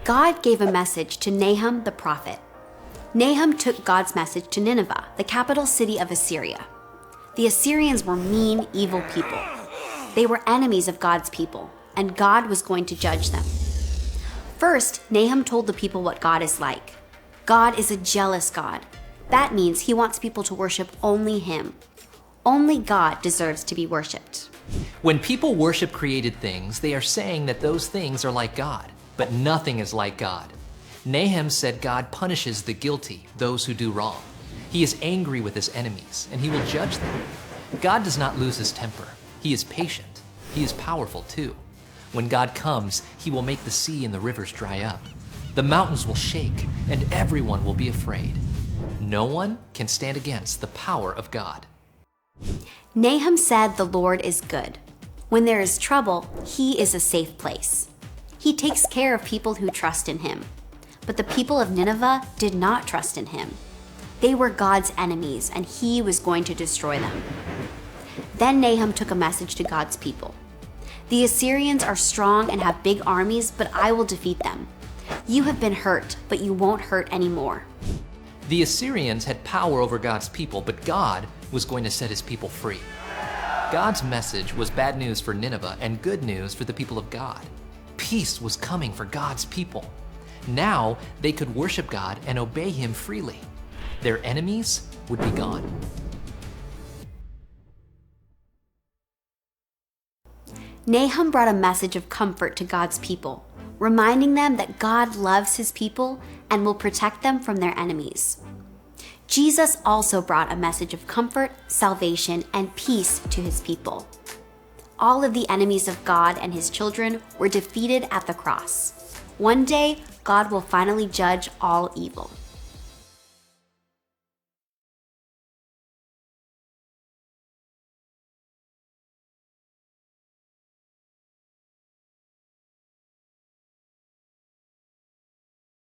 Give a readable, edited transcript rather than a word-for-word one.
God gave a message to Nahum the prophet. Nahum took God's message to Nineveh, the capital city of Assyria. The Assyrians were mean, evil people. They were enemies of God's people, and God was going to judge them. First, Nahum told the people what God is like. God is a jealous God. That means he wants people to worship only him. Only God deserves to be worshipped. When people worship created things, they are saying that those things are like God, but nothing is like God. Nahum said God punishes the guilty, those who do wrong. He is angry with his enemies, and he will judge them. God does not lose his temper. He is patient. He is powerful too. When God comes, he will make the sea and the rivers dry up. The mountains will shake, and everyone will be afraid. No one can stand against the power of God. Nahum said the Lord is good. When there is trouble, he is a safe place. He takes care of people who trust in him. But the people of Nineveh did not trust in him. They were God's enemies, and he was going to destroy them. Then Nahum took a message to God's people. The Assyrians are strong and have big armies, but I will defeat them. You have been hurt, but you won't hurt anymore. The Assyrians had power over God's people, but God was going to set his people free. God's message was bad news for Nineveh and good news for the people of God. Peace was coming for God's people. Now they could worship God and obey him freely. Their enemies would be gone. Nahum brought a message of comfort to God's people, reminding them that God loves his people and will protect them from their enemies. Jesus also brought a message of comfort, salvation, and peace to his people. All of the enemies of God and his children were defeated at the cross. One day, God will finally judge all evil.